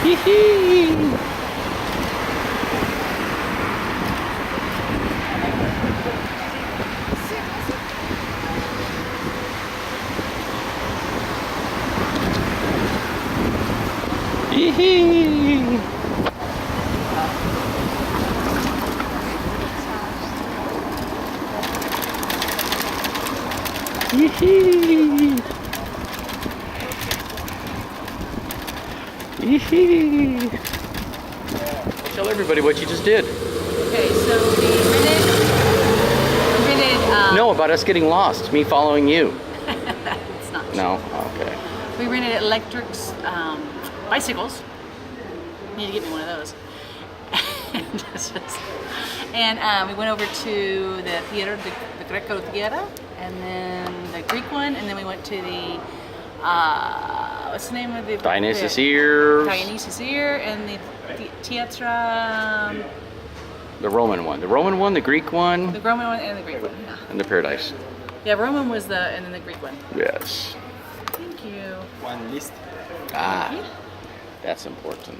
Hee-hee. Hee-hee. Yee-hee. Yee-hee. Tell everybody what you just did. Okay, so we rented No, about us getting lost, me following you. it's not true. No? Okay. We rented electric bicycles. Need to get me one of those. and we went over to the theater, the Greco Theater, and then the Greek one, and then we went to the what's the name of the Dionysus Ears. Dionysus Ear, and the Theatra. The Roman one. The Roman one, the Greek one, The Roman one and the Greek one. Yeah. and the Paradise. Yeah, Roman was and then the Greek one. Yes. Thank you. One list. Ah, that's important.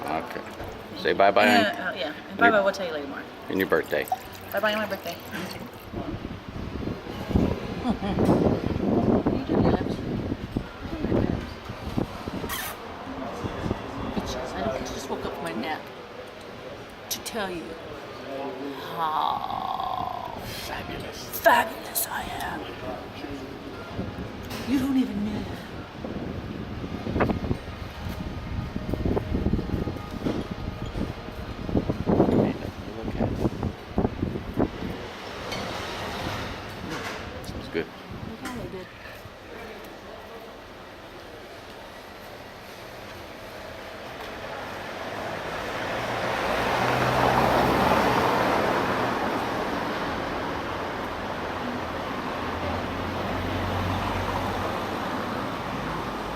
Okay. Say bye-bye Yeah. And bye bye. We'll tell you later more. on your birthday. Bye bye on my birthday. I just woke up from my nap to tell you how fabulous I am. You don't even know. Sounds good.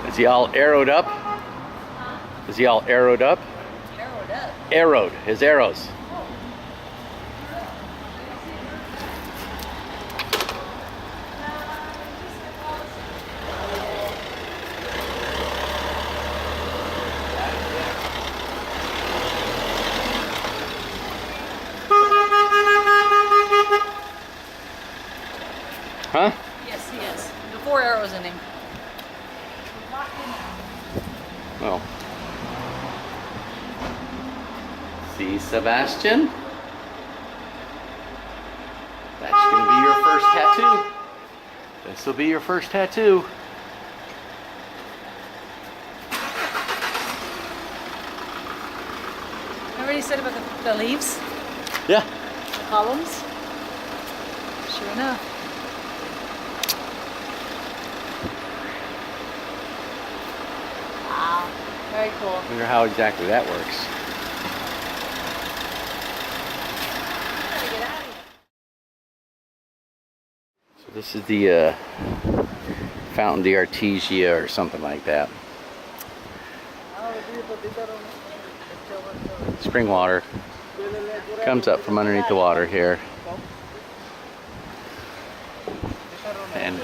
Is he all arrowed up? Is he all arrowed up? Arrowed up. Arrowed, his arrows. Huh? Yes, he is. The 4 arrows in him. Oh. See, Sebastian? That's gonna be your first tattoo. This will be your first tattoo. Remember what he said about the leaves? Yeah. The columns? Sure enough. Wow. Very cool. Wonder how exactly that works. So this is the Fountain d'Artesia or something like that. Spring water comes up from underneath the water here and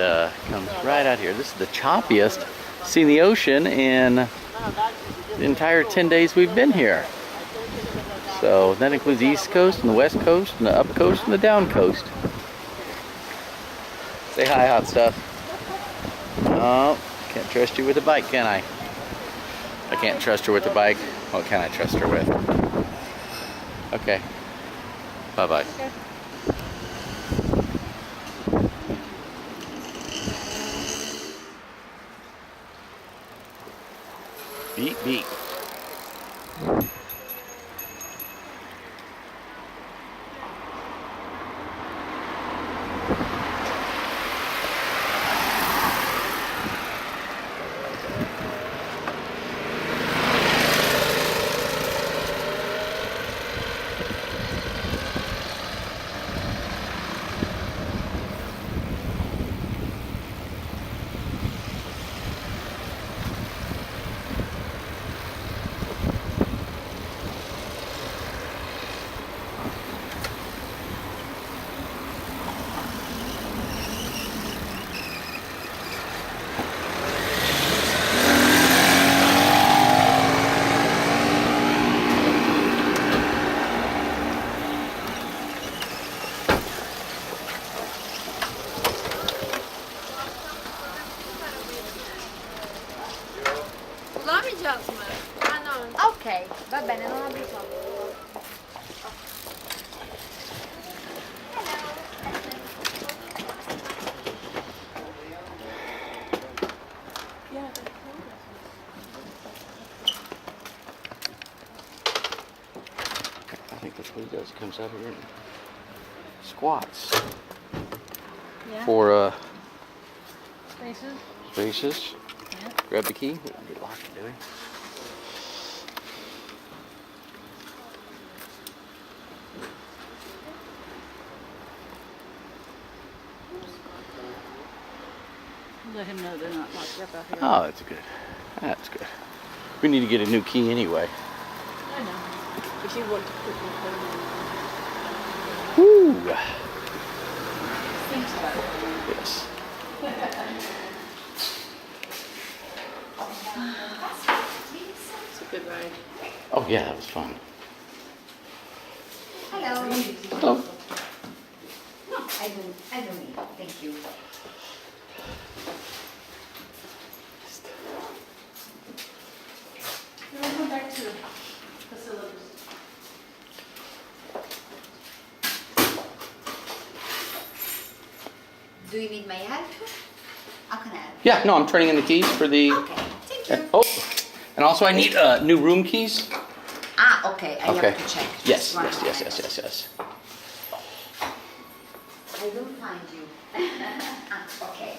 comes right out here. This is the choppiest seen the ocean in the entire 10 days we've been here. So that includes the east coast and the west coast and the up coast and the down coast. Say hi, hot stuff. Oh, can't trust you with a bike, can I? I can't trust her with a bike. What can I trust her with? Okay. Bye-bye. Okay. Beep, beep. I think that's what he does. He comes out here and squats Yeah. for Spaces. spaces. Yeah. Grab the key. Get locked, do we? Let him know they're not locked up out here. Oh, that's good. That's good. We need to get a new key anyway. I know. But you want to quickly put them in. Woo! Thanks about it. Yes. It's a good ride. Oh yeah, that was fun. Hello. Hello. No, I don't need. Thank you. We'll come back to facilities. Do you need my help? How can I help? Yeah, no, I'm turning in the keys for the. Okay, thank you. Oh, and also I need new room keys. Ah, okay, I Okay. have to check. Yes, Just one yes, yes, moment. yes, yes, yes. I don't find you. Ah, okay.